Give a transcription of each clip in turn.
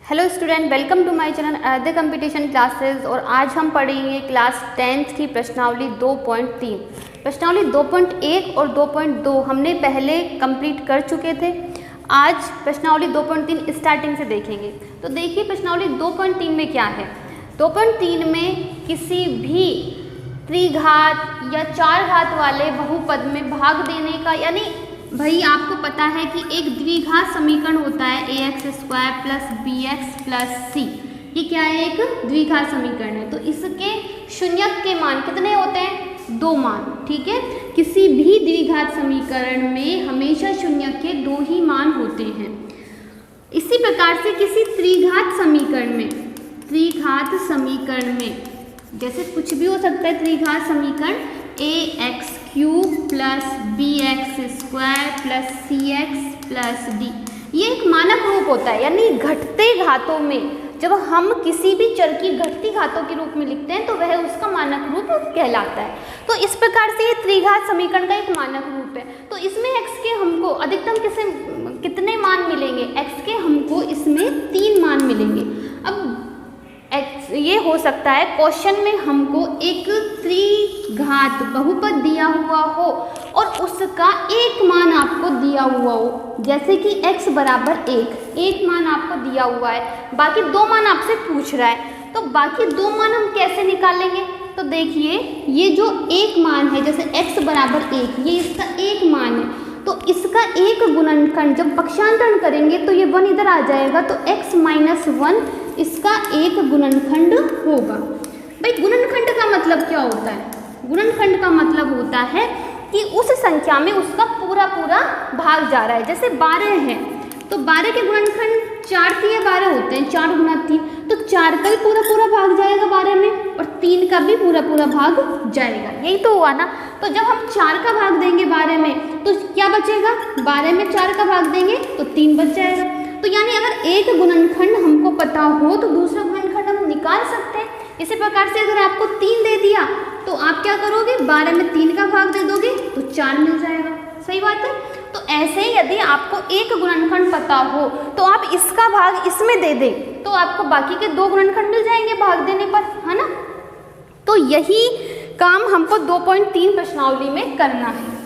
Hello student, welcome to my channel Aaradhya competition classes. और आज हम पढ़ेंगे क्लास 10th की प्रश्नावली 2.3। प्रश्नावली 2.1 और 2.2 हमने पहले कंप्लीट कर चुके थे। आज प्रश्नावली 2.3 स्टार्टिंग से देखेंगे। तो देखिए प्रश्नावली 2.3 में क्या है। 2.3 में किसी भी त्रिघात या चार घात वाले बहुपद में भाग देने का, यानी भाई आपको पता है कि एक द्विघात समीकरण होता है ax² + bx + c। ये क्या है? एक द्विघात समीकरण है। तो इसके शून्यक के मान कितने होते हैं? 2 मान। ठीक है, किसी भी द्विघात समीकरण में हमेशा शून्यक के 2 ही मान होते हैं। इसी प्रकार से किसी त्रिघात समीकरण में जैसे कुछ भी हो सकता है। त्रिघात समीकरण ax³ + bx² + cx + d, ये एक मानक रूप होता है। यानी घटते घातों में जब हम किसी भी चर की घटती घातों के रूप में लिखते हैं तो वह उसका मानक रूप कहलाता है। तो इस प्रकार से ये त्रिघात समीकरण का एक मानक रूप है। तो इसमें x के हमको अधिकतम कितने मान मिलेंगे? x के हमको इसमें 3 मान मिलेंगे। अब ये हो सकता है क्वेश्चन में हमको एक त्रिघात बहुपद दिया हुआ हो और उसका एक मान आपको दिया हुआ हो, जैसे कि x = 1 मान आपको दिया हुआ है, बाकी 2 मान आपसे पूछ रहा है। तो बाकी 2 मान हम कैसे निकालेंगे? तो देखिए ये जो एक मान है, जैसे x = 1, ये इसका एक मान है। तो इसका एक गुणनखंड जब पक्षांतरण करेंगे तो ये 1 इधर आ जाएगा, तो x - 1 इसका एक गुणनखंड होगा। भाई गुणनखंड का मतलब क्या होता है? गुणनखंड का मतलब होता है कि उस संख्या में उसका पूरा भाग जा रहा है। जैसे 12 है तो 12 के गुणनखंड 4 × 12 होते हैं, 4 × 3, तो 4 का भी पूरा भाग जाएगा 12 में और 3 का भी पूरा भाग जाएगा। यही तो हुआ ना। तो जब हम 4 का भाग देंगे 12 में तो क्या बचेगा? 12 में 4 का भाग देंगे तो 3 बच जाएगा। तो यानी अगर एक गुणनखंड हमको पता हो तो दूसरा गुणनखंड हम निकाल सकते हैं। इसी प्रकार से अगर आपको 3 दे दिया तो आप क्या करोगे? 12 में 3 का भाग दे दोगे तो 4 मिल जाएगा। सही बात है। तो ऐसे ही यदि आपको एक गुणनखंड पता हो तो आप इसका भाग इसमें दे दें तो आपको बाकी के 2 गुणनखंड मिल जाएंगे भाग देने पर, है ना। तो यही काम हमको 2.3 प्रश्नावली में करना है।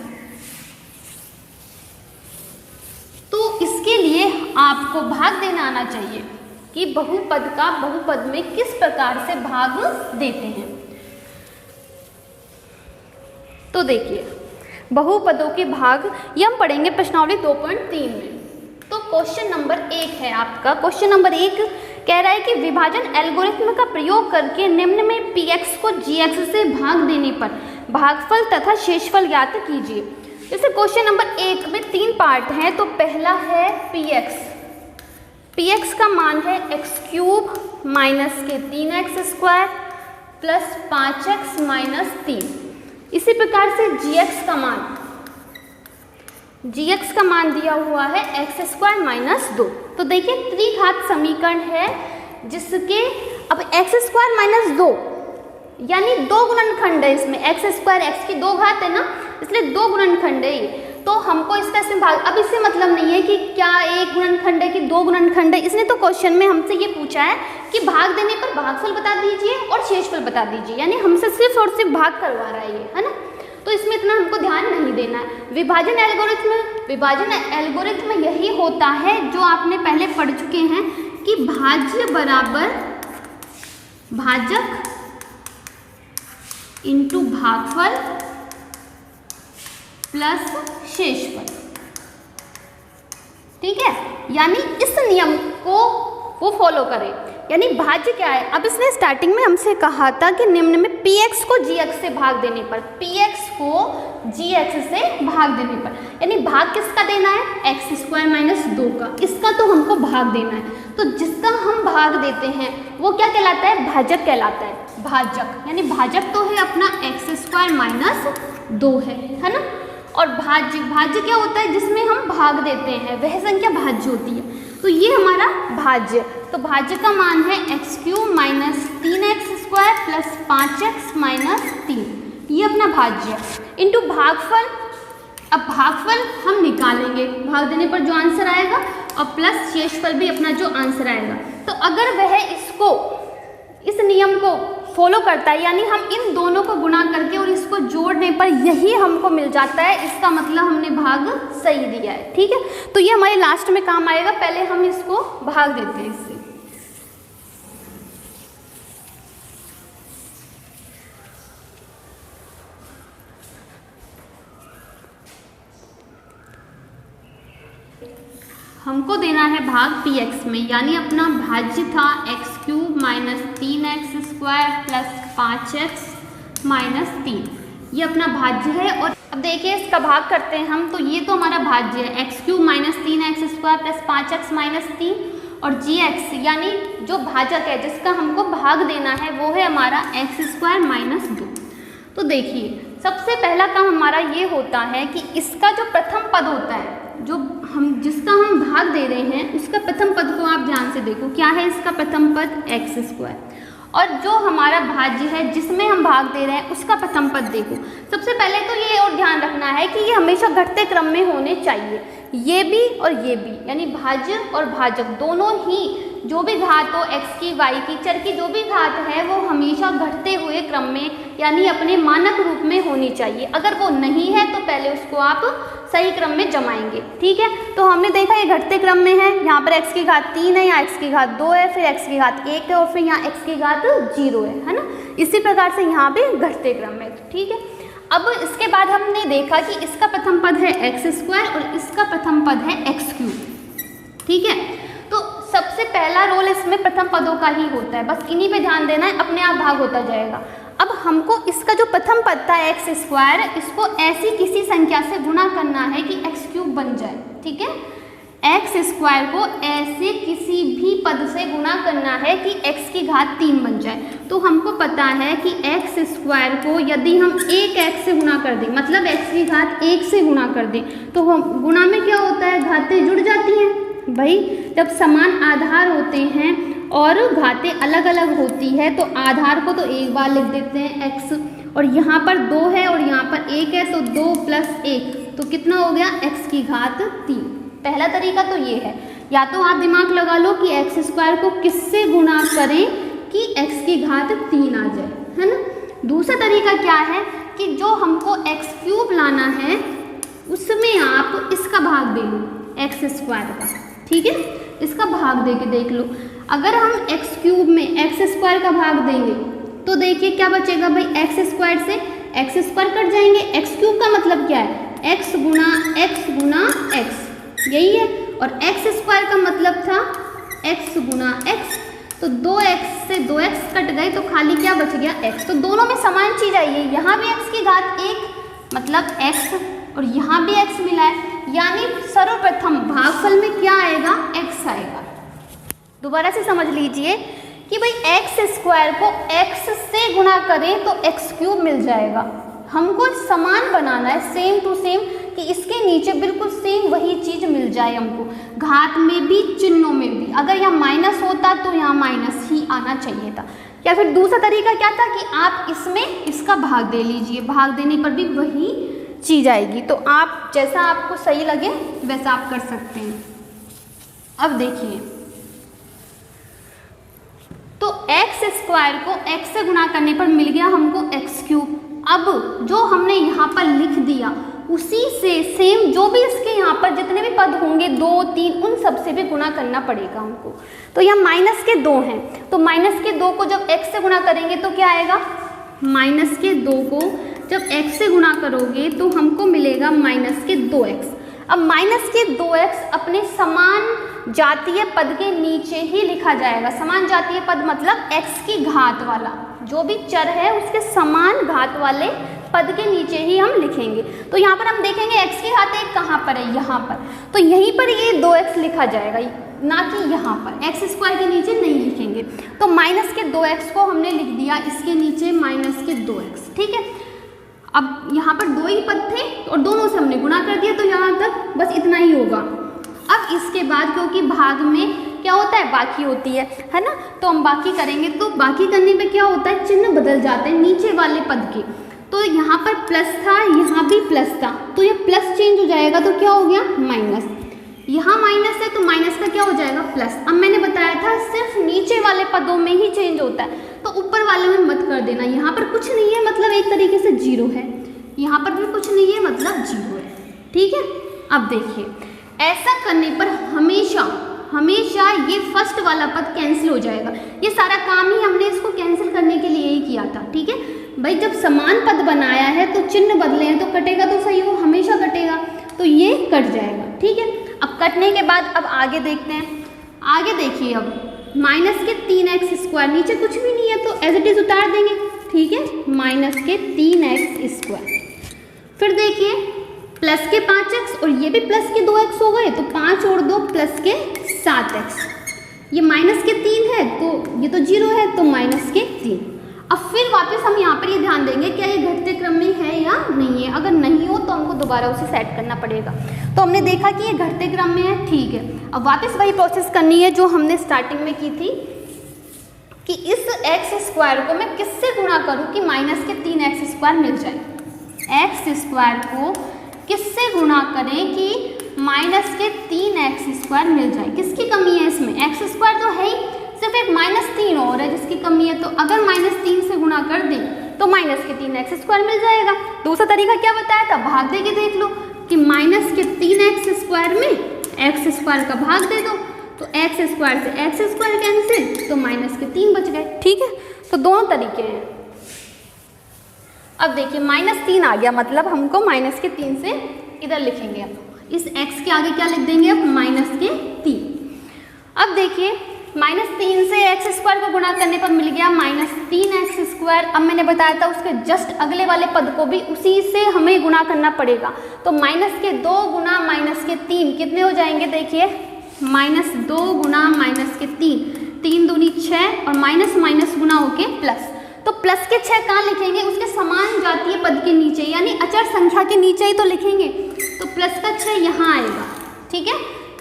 तो इसके लिए आपको भाग देना आना चाहिए कि बहुपद में किस प्रकार से भाग देते हैं। तो देखिए बहुपदों के भाग ये हम पढ़ेंगे प्रश्नावली 2.3 में। तो क्वेश्चन नंबर 1 है आपका। क्वेश्चन नंबर 1 कह रहा है कि विभाजन एल्गोरिथ्म का प्रयोग करके निम्न में px को gx से भाग देने पर भागफल तथा शेषफल ज्ञात कीजिए। जैसे क्वेश्चन नंबर 1 में 3 पार्ट हैं। तो पहला है px का मान है x³ - 3x² + 5x - 3। इसी प्रकार से gx का मान दिया हुआ है x² - 2। तो देखिए त्रिघात समीकरण है जिसके अब x² - 2 यानी 2 गुणनखंड है इसमें। x² x की 2 घात है ना, इसलिए 2 गुणनखंड है ये। तो हमको इसका इसमें भाग, अब इससे मतलब नहीं है कि क्या एक गुणनखंड है कि 2 गुणनखंड है। इसने तो क्वेश्चन में हमसे ये पूछा है कि भाग देने पर भागफल बता दीजिए और शेषफल बता दीजिए, यानी हमसे सिर्फ और सिर्फ भाग करवा रहा है ये, है ना। तो इसमें इतना हमको ध्यान नहीं देना है। विभाजन एल्गोरिथ्म यही होता है जो आपने पहले पढ़ चुके हैं कि भाज्य बराबर भाजक इंटू भागफल प्लस शेषफल। ठीक है, यानी इस नियम को वो फॉलो करें। यानी भाज्य क्या है? अब इसने स्टार्टिंग में हमसे कहा था कि निम्न में px को gx से भाग देने पर, यानी भाग किसका देना है? x² - 2 का। इसका तो हमको भाग देना है। तो जिसका हम भाग देते हैं वो क्या कहलाता है? भाजक कहलाता है। भाजक यानी भाजक तो है अपना x² - 2 है ना। और भाज्य क्या होता है? जिसमें हम भाग देते हैं वह संख्या भाज्य होती है। तो ये हमारा भाज्य। तो भाज्य का मान है x³ - 3x² + 5x - 3, ये अपना भाज्य इंटू भागफल। अब भागफल हम निकालेंगे, भाग देने पर जो आंसर आएगा और प्लस शेषफल भी अपना जो आंसर आएगा। तो अगर वह इसको, इस नियम को फॉलो करता है, यानी हम इन दोनों को गुणा करके और इसको जोड़ने पर यही हमको मिल जाता है, इसका मतलब हमने भाग सही दिया है। ठीक है, तो ये हमारे लास्ट में काम आएगा। पहले हम इसको भाग देते हैं इससे। हमको देना है भाग px में, यानी अपना भाज्य था x³ minus 3x² plus 5x minus 3, ये अपना भाज्य है। और अब देखिए इसका भाग करते हैं हम, तो ये तो हमारा भाज्य है x³ minus 3x² plus 5x minus 3, और gx यानी जो भाजक है जिसका हमको भाग देना है वो है हमारा x² माइनस 2। तो देखिए सबसे पहला काम हमारा ये होता है कि इसका जो प्रथम पद होता है, जो जिसका हम भाग दे रहे हैं, उसका प्रथम पद को आप ध्यान से देखो, क्या है इसका प्रथम पद x², और जो हमारा भाज्य है जिसमें हम भाग दे रहे हैं उसका प्रथम पद देखो। सबसे पहले तो ये और ध्यान रखना है कि ये हमेशा घटते क्रम में होने चाहिए, ये भी और ये भी, यानी भाज्य और भाजक दोनों ही, जो भी घात हो x की, y की, चर की जो भी घात है वो हमेशा घटते हुए क्रम में, यानी अपने मानक रूप में होनी चाहिए। अगर वो नहीं है तो पहले उसको आप सही क्रम में जमाएंगे। ठीक है, तो हमने देखा ये घटते क्रम में है, यहाँ पर x की घात 3 है, यहाँ x की घात 2 है, फिर x की घात 1 है, और फिर यहाँ x की घात 0 है ना। इसी प्रकार से यहाँ पे घटते क्रम में। ठीक है, अब इसके बाद हमने देखा कि इसका प्रथम पद है x² और इसका प्रथम पद है x³। ठीक है, तो सबसे पहला रोल इसमें प्रथम पदों का ही होता है, बस इन्हीं पे ध्यान देना है, अपने आप भाग होता जाएगा। अब हमको इसका जो प्रथम पद था x², इसको ऐसी किसी संख्या से गुणा करना है कि x³ बन जाए। ठीक है, x² को ऐसे किसी भी पद से गुणा करना है कि x की घात 3 बन जाए। तो हमको पता है कि x² को यदि हम 1x से गुणा कर दें, मतलब x की घात 1 से गुणा कर दें, तो हम गुणा में क्या होता है, घातें जुड़ जाती हैं। भाई जब समान आधार होते हैं और घातें अलग अलग होती है तो आधार को तो एक बार लिख देते हैं x, और यहाँ पर 2 है और यहाँ पर 1 है, तो 2 + 1 तो कितना हो गया, x की घात 3। पहला तरीका तो ये है, या तो आप दिमाग लगा लो कि x² को किससे गुणा करें कि x की घात 3 आ जाए, है ना। दूसरा तरीका क्या है कि जो हमको x³ लाना है उसमें आप इसका भाग दे लो, x² का। ठीक है, इसका भाग दे के देख लो, अगर हम x³ में x² का भाग देंगे तो देखिए क्या बचेगा भाई, x² से x² कट जाएंगे, x³ का मतलब क्या है, x गुना x, यही है, और x² का मतलब था x गुना x, तो 2x से 2x कट गए तो खाली क्या बच गया, x। तो दोनों में समान चीज़ आई है, यहाँ भी x की घात 1 मतलब x और यहाँ भी x मिला है, यानी सर्वप्रथम भागफल में क्या आएगा, x आएगा। दोबारा से समझ लीजिए कि भाई x² को x से गुणा करें तो x³ मिल जाएगा। हमको समान बनाना है, सेम टू सेम, कि इसके नीचे बिल्कुल सेम वही चीज़ मिल जाए हमको, घात में भी चिन्हों में भी। अगर यहाँ माइनस होता तो यहाँ माइनस ही आना चाहिए था। या फिर दूसरा तरीका क्या था कि आप इसमें इसका भाग दे लीजिए, भाग देने पर भी वही चीज़ आएगी। तो आप जैसा आपको सही लगे वैसा आप कर सकते हैं। अब देखिए, तो x² को x से गुणा करने पर मिल गया हमको x³। अब जो हमने यहाँ पर लिख दिया उसी से सेम जो भी इसके यहाँ पर जितने भी पद होंगे 2, 3 उन सब से भी गुणा करना पड़ेगा हमको। तो यहाँ -2 हैं, तो -2 को जब x से गुणा करेंगे तो क्या आएगा, -2 को जब x से गुणा करोगे तो हमको मिलेगा -2x। अब -2x अपने समान जातीय पद के नीचे ही लिखा जाएगा। समान जातीय पद मतलब x की घात वाला, जो भी चर है उसके समान घात वाले पद के नीचे ही हम लिखेंगे। तो यहाँ पर हम देखेंगे x की घात 1 कहाँ पर है, यहाँ पर, तो यहीं पर ये 2x लिखा जाएगा, ना कि यहाँ पर। x² के नीचे नहीं लिखेंगे। तो -2x को हमने लिख दिया इसके नीचे -2x। ठीक है, अब यहाँ पर 2 ही पद थे और दोनों से हमने गुणा कर दिया, तो यहाँ तक बस इतना ही होगा। अब इसके बाद क्योंकि भाग में क्या होता है, बाकी होती है ना, तो हम बाकी करेंगे। तो बाकी करने पे क्या होता है, चिन्ह बदल जाते हैं नीचे वाले पद के। तो यहाँ पर प्लस था, यहाँ भी प्लस था, तो ये प्लस चेंज हो जाएगा तो क्या हो गया, माइनस। यहाँ माइनस है तो माइनस का क्या हो जाएगा प्लस। अब मैंने बताया था सिर्फ नीचे वाले पदों में ही चेंज होता है, तो ऊपर वाले में मत कर देना। यहाँ पर कुछ नहीं है मतलब एक तरीके से जीरो है, यहाँ पर भी कुछ नहीं है मतलब जीरो है, ठीक है। अब देखिए ऐसा करने पर हमेशा हमेशा ये फर्स्ट वाला पद कैंसिल हो जाएगा। ये सारा काम ही हमने इसको कैंसिल करने के लिए ही किया था, ठीक है भाई। जब समान पद बनाया है तो चिन्ह बदले हैं तो कटेगा तो सही, वो हमेशा कटेगा, तो ये कट जाएगा, ठीक है। अब कटने के बाद अब आगे देखते हैं। आगे देखिए अब माइनस के 3x², नीचे कुछ भी नहीं है तो एज इट इज उतार देंगे, ठीक है, माइनस के 3x²। फिर देखिए प्लस के 5x और ये भी प्लस के 2x हो गए, तो 5 और 2 प्लस के 7x। ये माइनस के 3 है तो ये तो 0 है तो माइनस के 3। अब फिर वापस हम यहाँ पर ये ध्यान देंगे क्या ये घटते क्रम में है या नहीं है। अगर नहीं हो तो हमको दोबारा उसे सेट करना पड़ेगा। तो हमने देखा कि ये घटते क्रम में है, ठीक है। अब वापस वही प्रोसेस करनी है जो हमने स्टार्टिंग में की थी कि इस x² को मैं किससे गुणा करूँ कि माइनस के 3x² मिल जाए। x² को किससे गुणा करें कि माइनस के 3x² मिल जाए। किसकी कमी है इसमें, x² तो है ही, सिर्फ एक -3 और है जिसकी कमी है। तो अगर -3 से गुणा कर दें तो माइनस के 3x² मिल जाएगा। दूसरा तरीका क्या बताया था, भाग दे के देख लो कि माइनस के 3x² में x² का भाग दे दो, तो x² से x² कैंसिल, तो माइनस के 3 बच गए, ठीक है। तो दोनों तरीके हैं। अब देखिए -3 आ गया, मतलब हमको माइनस के 3 से इधर लिखेंगे। अब इस x के आगे क्या लिख देंगे, अब माइनस के 3। अब देखिए -3 से x² को गुणा करने पर मिल गया -3x²। अब मैंने बताया था उसके जस्ट अगले वाले पद को भी उसी से हमें गुणा करना पड़ेगा। तो माइनस के 2 गुना माइनस के 3 कितने हो जाएंगे, देखिए -2 गुना माइनस के 3, 3 दूनी 6 और माइनस माइनस गुना होके प्लस। तो प्लस के 6 कहाँ लिखेंगे, उसके समान जातीय पद के नीचे, यानी अचर संख्या के नीचे ही तो लिखेंगे। तो प्लस का 6 यहाँ आएगा, ठीक है,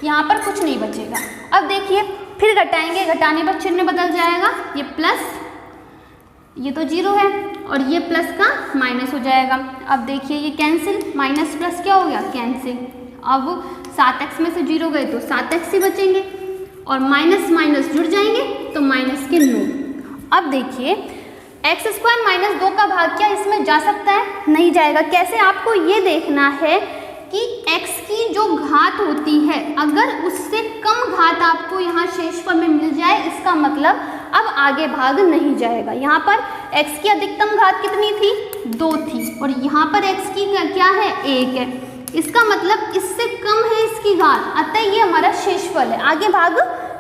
यहाँ पर कुछ नहीं बचेगा। अब देखिए फिर घटाएंगे, घटाने पर चिन्ह बदल जाएगा, ये प्लस, ये तो 0 है और ये प्लस का माइनस हो जाएगा। अब देखिए ये कैंसिल, माइनस प्लस क्या हो गया, कैंसिल। अब 7x में से 0 गए तो 7x ही बचेंगे और माइनस माइनस जुड़ जाएंगे तो माइनस के 9। अब देखिए x² -2 का भाग क्या इसमें जा सकता है, नहीं जाएगा। कैसे, आपको ये देखना है कि x की जो घात होती है अगर उससे कम घात आपको यहाँ शेषफल में मिल जाए, इसका मतलब अब आगे भाग नहीं जाएगा। यहाँ पर x की अधिकतम घात कितनी थी, 2 थी और यहाँ पर x की क्या है, 1 है। इसका मतलब इससे कम है इसकी घात, अतः ये हमारा शेषफल है, आगे भाग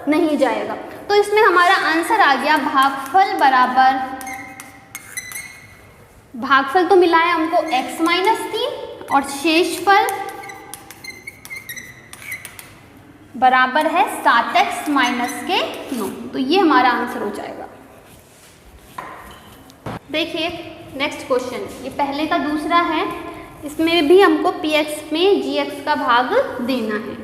नहीं जाएगा। तो इसमें हमारा आंसर आ गया भागफल बराबर, भागफल तो मिला है हमको x-3 और शेषफल बराबर है 7x के 9। तो ये हमारा आंसर हो जाएगा। देखिए नेक्स्ट क्वेश्चन, ये पहले का दूसरा है, इसमें भी हमको px में gx का भाग देना है।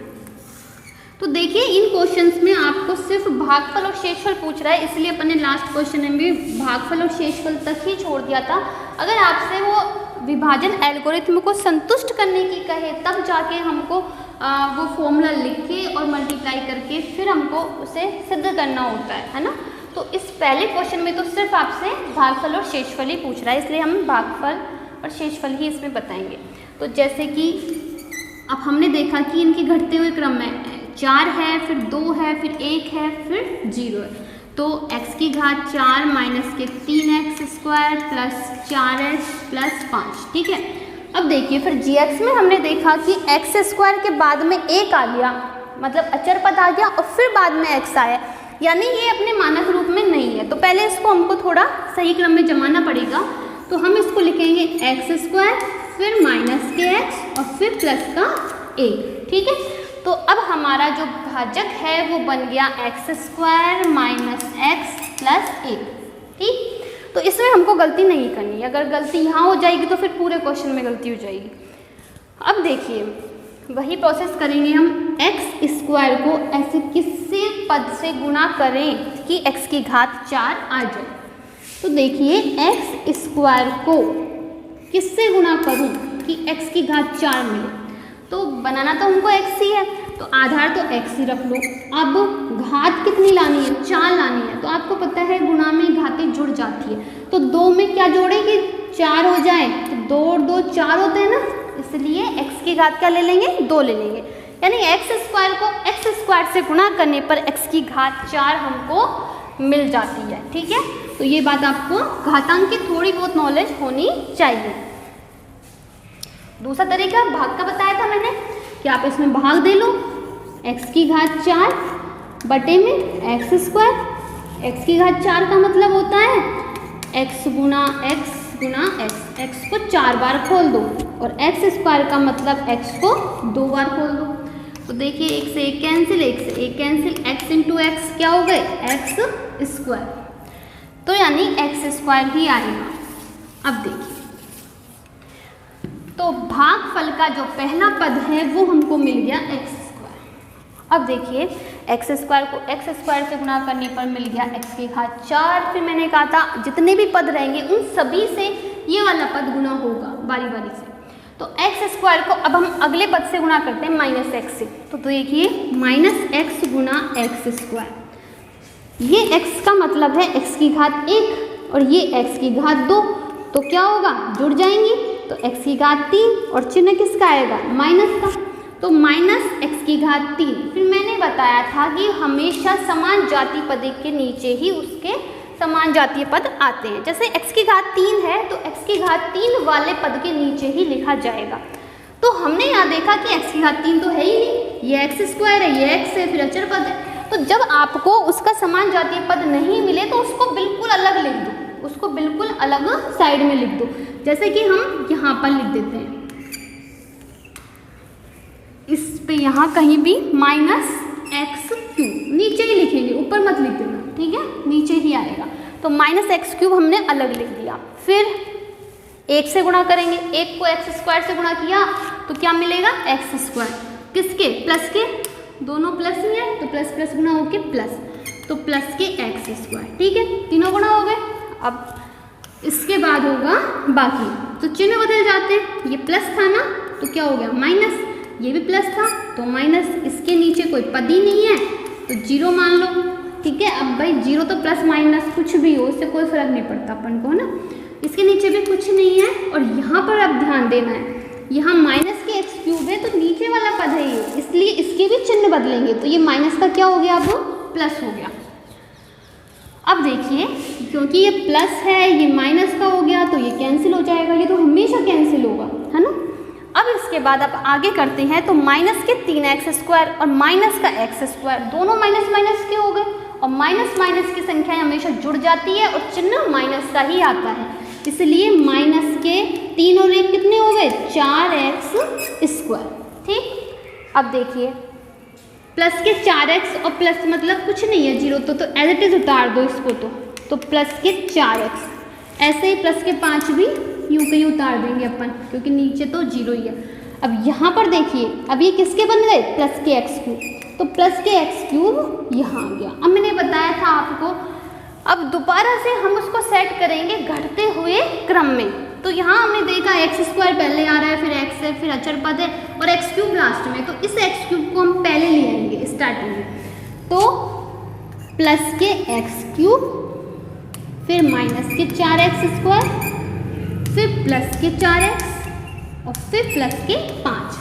तो देखिए इन क्वेश्चंस में आपको सिर्फ भागफल और शेषफल पूछ रहा है, इसलिए अपन ने लास्ट क्वेश्चन में भी भागफल और शेषफल तक ही छोड़ दिया था। अगर आपसे वो विभाजन एल्गोरिथम को संतुष्ट करने की कहे तब जाके हमको वो फॉर्मूला लिख के और मल्टीप्लाई करके फिर हमको उसे सिद्ध करना होता है ना। तो इस पहले क्वेश्चन में तो सिर्फ आपसे भागफल और शेषफल ही पूछ रहा है, इसलिए हम भागफल और शेषफल ही इसमें बताएंगे। तो जैसे कि अब हमने देखा कि इनके घटते हुए क्रम में 4 है, फिर 2 है, फिर 1 है, फिर 0 है। तो x की घात 4 माइनस के 3x² प्लस 4x प्लस 5, ठीक है। अब देखिए फिर gx में हमने देखा कि x² के बाद में 1 आ गया, मतलब अचर पद आ गया और फिर बाद में x आया, यानी ये अपने मानक रूप में नहीं है। तो पहले इसको हमको थोड़ा सही क्रम में जमाना पड़ेगा। तो हम इसको लिखेंगे x², फिर माइनस के x और फिर प्लस का 1, ठीक है। तो अब हमारा जो भाजक है वो बन गया x² माइनस x प्लस 1, ठीक। तो इसमें हमको गलती नहीं करनी, अगर गलती यहाँ हो जाएगी तो फिर पूरे क्वेश्चन में गलती हो जाएगी। अब देखिए वही प्रोसेस करेंगे हम, x² को ऐसे किससे पद से गुणा करें कि x की घात 4 आ जाए। तो देखिए x² को किससे गुणा करूं कि x की घात 4 मिले, तो बनाना तो हमको x ही है। तो आधार तो x ही रख लो। अब घात कितनी लानी है, 4 लानी है। तो आपको पता है गुणा में घातें जुड़ जाती है, तो 2 में क्या जोड़ेंगे, 4 हो जाए, तो 2 और 2 4 होते हैं ना, इसलिए x की घात क्या ले लेंगे, 2 ले लेंगे। यानी x स्क्वायर को x स्क्वायर से गुणा करने पर x की घात 4 हमको मिल जाती है। ठीक है, तो ये बात आपको घातांक की थोड़ी बहुत नॉलेज होनी चाहिए। दूसरा तरीका भाग का बताया था मैंने कि आप इसमें भाग दे लो, x की घात 4 बटे में x स्क्वायर। x की घात 4 का मतलब होता है x गुना x गुना x को 4 बार खोल दो, और x स्क्वायर का मतलब x को 2 बार खोल दो। तो देखिए 1 से 1 कैंसिल, 1 से 1 कैंसिल, x इंटू एक्स क्या हो गए, x स्क्वायर। तो यानी x स्क्वायर ही आएगा। अब देखिए, तो भागफल का जो पहला पद है वो हमको मिल गया x स्क्वायर। अब देखिए x स्क्वायर को x स्क्वायर से गुणा करने पर मिल गया x की घात 4। फिर मैंने कहा था जितने भी पद रहेंगे उन सभी से ये वाला पद गुणा होगा बारी बारी से। तो x स्क्वायर को अब हम अगले पद से गुणा करते हैं माइनस x से। तो देखिए माइनस x गुना x स्क्वायर, ये x का मतलब है x की घात 1 और ये x की घात 2, तो क्या होगा, जुड़ जाएंगी। तो x की घात 3 और चिन्ह किसका आएगा, माइनस का, तो माइनस x की घात 3। फिर मैंने बताया था कि हमेशा समान जाति पद के नीचे ही उसके समान जातीय पद आते हैं। जैसे x की घात 3 है तो x की घात 3 वाले पद के नीचे ही लिखा जाएगा। तो हमने यहाँ देखा कि x की घात 3 तो है ही नहीं, ये x स्क्वायर है, ये x है, फिर अचर पद है। तो जब आपको उसका समान जातीय पद नहीं मिले तो उसको बिल्कुल अलग लिख दो, उसको बिल्कुल अलग साइड में लिख दो। जैसे कि हम यहाँ पर लिख देते हैं, इस पे यहाँ कहीं भी माइनस एक्स क्यूब, नीचे ही लिखेंगे, ऊपर मत लिख देना, ठीक है, नीचे ही आएगा। तो माइनस एक्स क्यूब हमने अलग लिख दिया। फिर 1 से गुणा करेंगे, 1 को एक्स स्क्वायर से गुणा किया तो क्या मिलेगा, एक्स स्क्वायर, किसके, प्लस के, दोनों प्लस ही है तो प्लस प्लस गुणा होके प्लस, तो प्लस के एक्स स्क्वायर। ठीक है, तीनों गुणा हो गए। अब इसके बाद होगा बाकी, तो चिन्ह बदल जाते हैं, ये प्लस था ना तो क्या हो गया माइनस, ये भी प्लस था तो माइनस, इसके नीचे कोई पद ही नहीं है तो 0 मान लो। ठीक है, अब भाई 0 तो प्लस माइनस कुछ भी हो उससे कोई फर्क नहीं पड़ता अपन को, है ना। इसके नीचे भी कुछ नहीं है, और यहाँ पर अब ध्यान देना है, यहाँ माइनस के एक्स क्यूब है तो नीचे वाला पद है ये, इसलिए इसके भी चिन्ह बदलेंगे, तो ये माइनस का क्या हो गया, अब प्लस हो गया। अब देखिए क्योंकि ये प्लस है ये माइनस का हो गया तो ये कैंसिल हो जाएगा, ये तो हमेशा कैंसिल होगा, है ना। अब इसके बाद आप आगे करते हैं तो माइनस के 3x स्क्वायर और माइनस का x स्क्वायर दोनों माइनस माइनस के हो गए, और माइनस माइनस की संख्या हमेशा जुड़ जाती है और चिन्ह माइनस का ही आता है, इसलिए माइनस के 3 और 1 कितने हो गए, 4x स्क्वायर। ठीक, अब देखिए प्लस के 4x और प्लस मतलब कुछ नहीं है 0, तो एज इट इज उतार दो इसको, तो प्लस के 4x, ऐसे ही प्लस के 5 भी यूं के यूं उतार देंगे अपन, क्योंकि नीचे तो 0 ही है। अब यहाँ पर देखिए अब ये किसके बन गए, प्लस के एक्स क्यूब, तो प्लस के एक्स क्यूब यहाँ आ गया। अब मैंने बताया था आपको, अब दोबारा से हम उसको सेट करेंगे घटते हुए क्रम में। तो यहाँ हमने देखा एक्स स्क्वायर पहले आ रहा है, फिर एक्स है, फिर अचर पद है और एक्स क्यूब लास्ट में, तो इस एक्स क्यूब को हम पहले ले आएंगे स्टार्टिंग में, तो प्लस के एक्स क्यूब, फिर माइनस के 4x स्क्वायर, फिर प्लस के 4x और फिर प्लस के 5।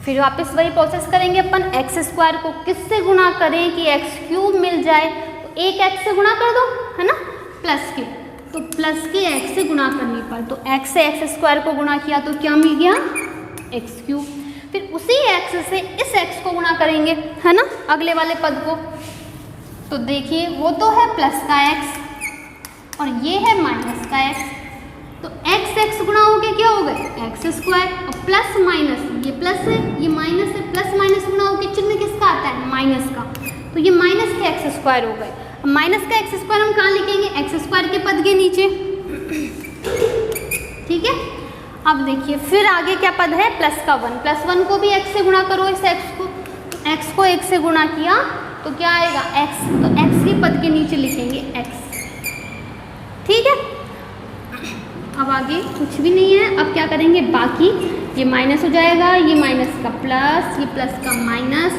फिर वापस वही प्रोसेस करेंगे अपन, एक्स स्क्वायर को किससे गुणा करें कि एक्स क्यूब मिल जाए, तो एक एक्स से गुणा कर दो, है ना, प्लस के, तो प्लस के एक्स से गुणा करने पर, तो एक्स से एक्स स्क्वायर को गुणा किया तो क्या मिल गया, एक्स क्यूब। फिर उसी एक्स से इस एक्स को गुणा करेंगे, है ना, अगले वाले पद को, तो देखिए वो तो है प्लस का एक्स और ये है माइनस का एक्स, तो एक्स एक्स गुणा हो गया क्या हो गए, एक्स स्क्वायर, और प्लस माइनस, ये प्लस है ये माइनस है, प्लस माइनस गुणा हो गया, चिन्ह किसका आता है, माइनस का, तो ये माइनस के एक्स स्क्वायर हो गए। अब माइनस का एक्स स्क्वायर हम कहाँ लिखेंगे, एक्स स्क्वायर के पद के नीचे। ठीक है, अब देखिए फिर आगे क्या पद है, प्लस का 1, प्लस 1 को भी एक्स से गुणा करो, इस एक्स को 1 से गुणा किया तो क्या आएगा, एक्स, तो एक्स के पद के नीचे लिखेंगे एक्स। ठीक है, अब आगे कुछ भी नहीं है, अब क्या करेंगे बाकी, ये माइनस हो जाएगा, ये माइनस का प्लस, ये प्लस का माइनस।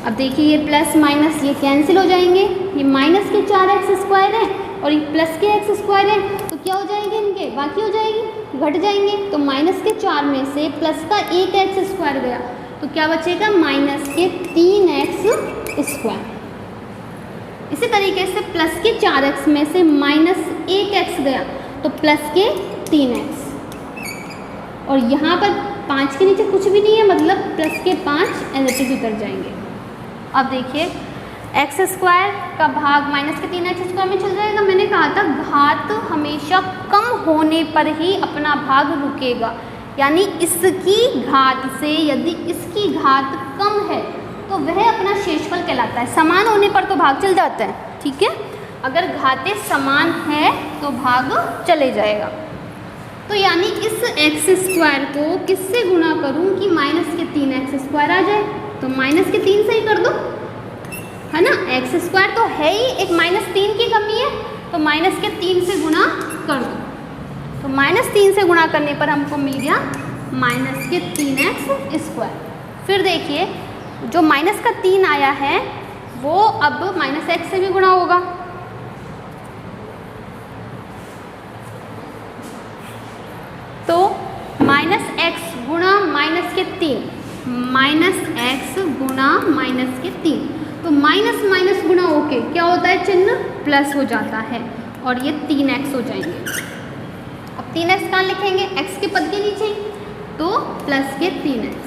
अब देखिए ये प्लस माइनस ये कैंसिल हो जाएंगे, ये माइनस के 4x² है और ये प्लस के x² है, तो क्या हो जाएंगे इनके बाकी हो जाएगी, घट जाएंगे। तो माइनस के 4 में से प्लस का 1x² गया, तो क्या बचेगा माइनस के 3x²। इसी तरीके से प्लस के 4x में से माइनस 1x गया, तो प्लस के 3x। और यहाँ पर 5 के नीचे कुछ भी नहीं है, मतलब प्लस के 5 एज उतर जाएंगे। अब देखिए x² का भाग माइनस के 3x² में चल जाएगा। मैंने कहा था घात हमेशा कम होने पर ही अपना भाग रुकेगा, यानी इसकी घात से यदि इसकी घात कम है तो वह अपना शेषफल कहलाता है। समान होने पर तो भाग चल जाता है, ठीक है। अगर घातें समान है तो भाग चले जाएगा। तो यानी इस x² को किससे गुणा करूं कि माइनस के 3x² आ जाए, तो माइनस के 3 से ही कर दो, है ना। x² तो है ही, एक -3 की कमी है, तो माइनस के 3 से गुणा कर दो। तो -3 से गुणा करने पर हमको मिल गया माइनस के 3x²। फिर देखिए जो माइनस का 3 आया है वो अब -x से भी गुणा होगा। तो -x गुणा माइनस के 3, -x गुणा माइनस के 3, तो माइनस माइनस गुणा होके क्या होता है, चिन्ह प्लस हो जाता है और ये 3x हो जाएंगे। अब 3x कहाँ लिखेंगे, x के पद के नीचे, तो प्लस के 3x।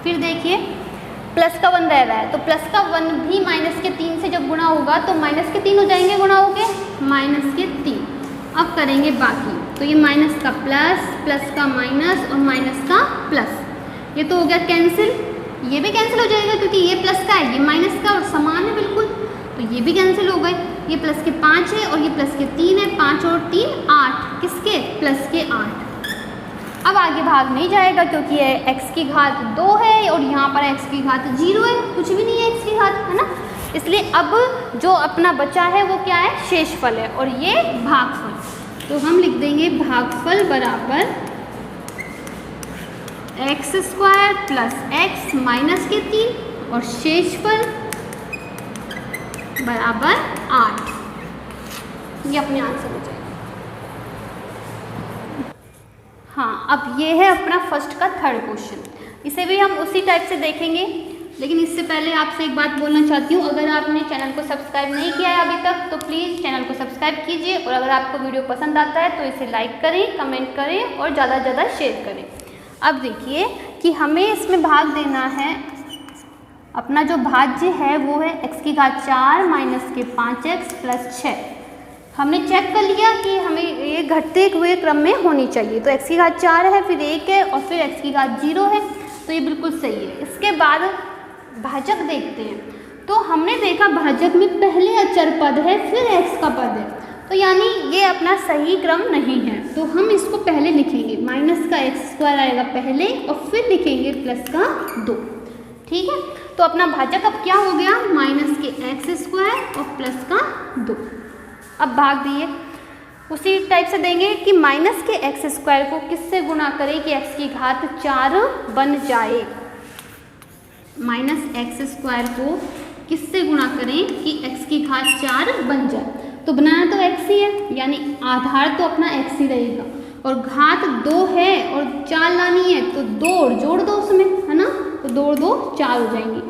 फिर देखिए प्लस का 1 रह रहा है, तो प्लस का 1 भी माइनस के 3 से जब गुणा होगा तो माइनस के 3 हो जाएंगे गुणा होके माइनस के 3। अब करेंगे बाकी, तो ये माइनस का प्लस, प्लस का माइनस और माइनस का प्लस, ये तो हो गया कैंसिल। ये भी कैंसिल हो जाएगा क्योंकि ये प्लस का है, ये माइनस का और समान है बिल्कुल, तो ये भी कैंसिल हो गए। ये प्लस के 5 है और ये प्लस के 3 है, 5 और 3 8, किसके, प्लस के 8। अब आगे भाग नहीं जाएगा क्योंकि ये x की घात 2 है और यहाँ पर x की घात 0 है, कुछ भी नहीं है x की घात, है ना। इसलिए अब जो अपना बचा है वो क्या है, शेषफल है और ये भागफल। तो हम लिख देंगे भागफल बराबर x² प्लस x माइनस के 3 और शेषफल बराबर 8। ये अपने आंसर हो जाएगा। हाँ, अब ये है अपना फर्स्ट का थर्ड क्वेश्चन, इसे भी हम उसी टाइप से देखेंगे। लेकिन इससे पहले आपसे एक बात बोलना चाहती हूँ, अगर आपने चैनल को सब्सक्राइब नहीं किया है अभी तक तो प्लीज़ चैनल को सब्सक्राइब कीजिए और अगर आपको वीडियो पसंद आता है तो इसे लाइक करें, कमेंट करें और ज़्यादा से ज़्यादा शेयर करें। अब देखिए कि हमें इसमें भाग देना है, अपना जो भाज्य है वो है x की घात 4 माइनस के 5x प्लस 6। हमने चेक कर लिया कि हमें ये घटते हुए क्रम में होनी चाहिए, तो x की घात 4 है, फिर 1 है और फिर x की घात 0 है, तो ये बिल्कुल सही है। इसके बाद भाजक देखते हैं, तो हमने देखा भाजक में पहले अचर पद है फिर x का पद है, तो यानी ये अपना सही क्रम नहीं है, तो हम इसको पहले लिखेंगे, माइनस का x² आएगा पहले और फिर लिखेंगे प्लस का 2, ठीक है। तो अपना भाजक अब क्या हो गया, माइनस के x² और प्लस का 2। अब भाग दिए उसी टाइप से देंगे कि माइनस के x² को किससे गुणा करें कि x की घात 4 बन जाए। माइनस x² को किससे गुणा करें कि x की घात 4 बन जाए, तो बनाना तो x ही है, यानी आधार तो अपना x ही रहेगा और घात 2 है और 4 लानी है तो 2 और जोड़ दो उसमें, है ना, तो 2 और 2 4 हो जाएंगी।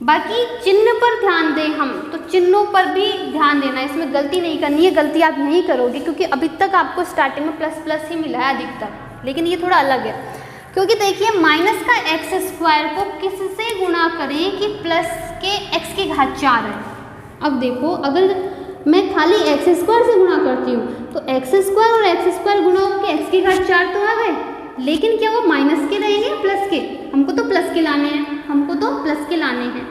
बाकी चिन्ह पर ध्यान दें हम, तो चिन्हों पर भी ध्यान देना है, इसमें गलती नहीं करनी है। गलती आप नहीं करोगे क्योंकि अभी तक आपको स्टार्टिंग में प्लस प्लस ही मिला है अधिकतर, लेकिन ये थोड़ा अलग है क्योंकि देखिए माइनस का x² को किससे गुणा करें कि प्लस के x की घात 4 है। अब देखो अगर मैं खाली x² से गुणा करती हूँ तो x² और x² गुणा होकर x की घात 4 तो आ गए, लेकिन क्या वो माइनस के रहेंगे प्लस के, हमको तो प्लस के लाने हैं, हमको तो प्लस के लाने हैं।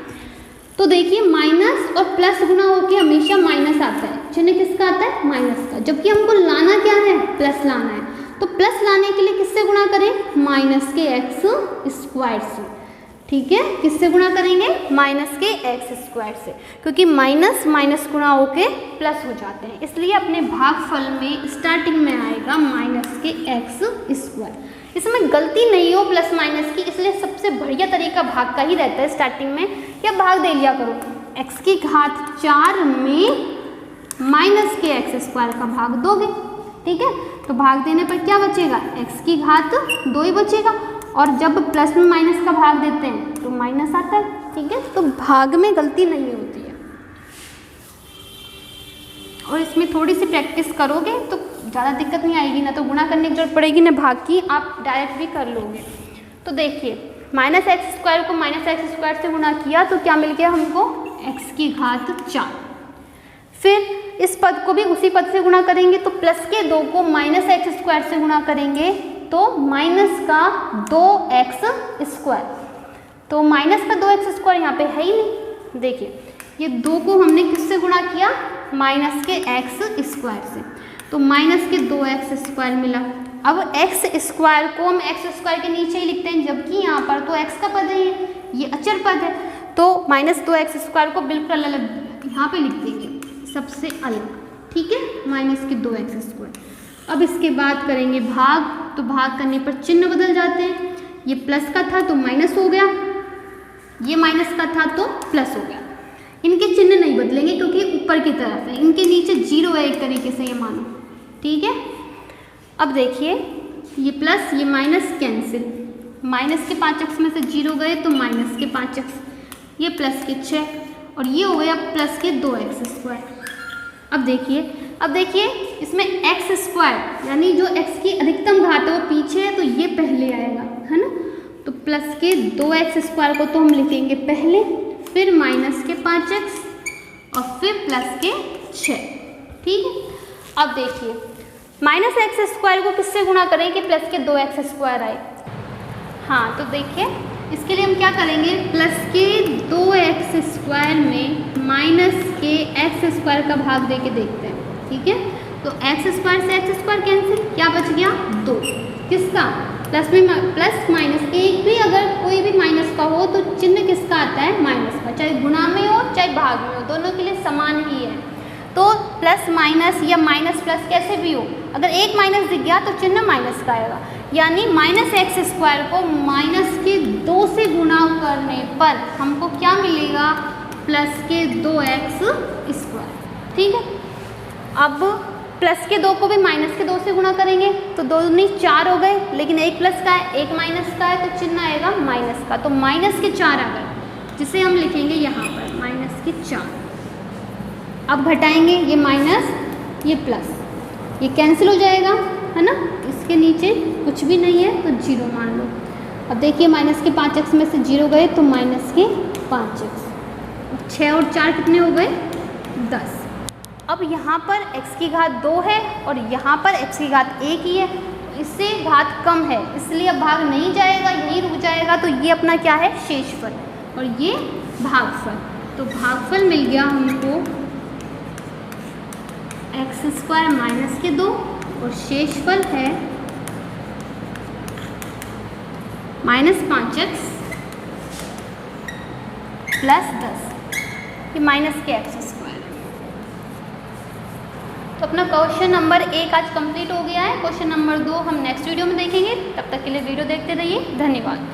तो देखिए माइनस और प्लस गुणा होकर हमेशा माइनस आता है, चिन्ह किसका आता है, माइनस का, जबकि हमको लाना क्या है, प्लस लाना है। तो प्लस लाने के लिए किससे गुणा करें, माइनस के x² से, ठीक है। किससे गुणा करेंगे, माइनस के x² से, क्योंकि माइनस माइनस गुणा होके प्लस हो जाते हैं, इसलिए अपने भागफल में स्टार्टिंग में आएगा माइनस के x²। इसमें गलती नहीं हो प्लस माइनस की, इसलिए सबसे बढ़िया तरीका भाग का ही रहता है स्टार्टिंग में, या भाग दे लिया करो। x की घात 4 में माइनस के एक्स स्क्वायर का भाग दोगे, ठीक है। तो भाग देने पर क्या बचेगा, x की घात 2 ही बचेगा, और जब प्लस में माइनस का भाग देते हैं तो माइनस आता है, ठीक है। तो भाग में गलती नहीं होती है, और इसमें थोड़ी सी प्रैक्टिस करोगे तो ज़्यादा दिक्कत नहीं आएगी, ना तो गुणा करने की जरूरत पड़ेगी ना भाग की, आप डायरेक्ट भी कर लोगे। तो देखिए माइनस एक्स स्क्वायर को माइनस एक्स स्क्वायर से गुणा किया तो क्या मिल गया हमको, x की घात 4। फिर इस पद को भी उसी पद से गुणा करेंगे, तो प्लस के 2 को माइनस एक्स स्क्वायर से गुणा करेंगे तो माइनस का 2x स्क्वायर, तो माइनस का 2x स्क्वायर यहाँ पे है ही नहीं। देखिए ये 2 को हमने किससे गुणा किया, माइनस के x स्क्वायर से, तो माइनस के 2x स्क्वायर मिला। अब x स्क्वायर को हम x स्क्वायर के नीचे ही लिखते हैं, जबकि यहाँ पर तो x का पद है, ये अचर पद है, तो माइनस 2x स्क्वायर को बिल्कुल अलग यहाँ पे लिख देंगे सबसे अलग, ठीक है, माइनस के 2x स्क्वायर। अब इसके बाद करेंगे भाग, तो भाग करने पर चिन्ह बदल जाते हैं, ये प्लस का था तो माइनस हो गया, ये माइनस का था तो प्लस हो गया। इनके चिन्ह नहीं बदलेंगे क्योंकि ऊपर की तरफ है, इनके नीचे 0 है एक तरीके से, ये मानो, ठीक है। अब देखिए ये प्लस ये माइनस कैंसिल, माइनस के 5x में से 0 गए तो माइनस के 5x, ये प्लस के 6, और ये हो गया प्लस के 2x स्क्वायर। अब देखिए इसमें x स्क्वायर यानी जो x की अधिकतम घात है वो पीछे है, तो ये पहले आएगा, है ना। तो प्लस के 2x स्क्वायर को तो हम लिखेंगे पहले, फिर माइनस के 5x और फिर प्लस के 6, ठीक है। अब देखिए माइनस एक्स स्क्वायर को किससे गुणा करें कि प्लस के 2x स्क्वायर आए, हाँ तो देखिए इसके लिए हम क्या करेंगे, प्लस के 2x स्क्वायर में माइनस के x स्क्वायर का भाग दे के देखते हैं, ठीक है। तो x स्क्वायर से x स्क्वायर कैंसिल, क्या बच गया 2, किसका, प्लस में प्लस माइनस, एक भी अगर कोई भी माइनस का हो तो चिन्ह किसका आता है, माइनस का, चाहे गुणा में हो चाहे भाग में हो, दोनों के लिए समान ही है। तो प्लस माइनस या माइनस प्लस कैसे भी हो, अगर एक माइनस दिख गया तो चिन्ह माइनस का आएगा, यानी माइनस एक्स स्क्वायर को माइनस के 2 से गुणा करने पर हमको क्या मिलेगा, प्लस के 2x स्क्वायर, ठीक है। अब प्लस के 2 को भी माइनस के 2 से गुणा करेंगे तो 2 दूनी 4 हो गए, लेकिन एक प्लस का है एक माइनस का है, तो चिन्ह आएगा माइनस का, तो माइनस के 4 आ गए, जिसे हम लिखेंगे यहाँ पर माइनस के 4। अब घटाएंगे, ये माइनस ये प्लस, ये कैंसिल हो जाएगा, है ना, इसके नीचे कुछ भी नहीं है तो 0 मान लो। अब देखिए माइनस के 5x में से 0 गए तो माइनस के 5x, 6 और 4 कितने हो गए 10। अब यहाँ पर x की घात 2 है और यहाँ पर x की घात 1 ही है, तो इससे घात कम है, इसलिए अब भाग नहीं जाएगा, यहीं रुक जाएगा, तो ये अपना क्या है शेषफल और ये भागफल। तो भागफल मिल गया हमको एक्स स्क्वायर माइनस के 2 और शेषफल है माइनस 5x प्लस 10, ये माइनस के एक्स स्क्वायर। तो अपना क्वेश्चन नंबर 1 आज कंप्लीट हो गया है। क्वेश्चन नंबर 2 हम नेक्स्ट वीडियो में देखेंगे, तब तक के लिए वीडियो देखते रहिए, धन्यवाद।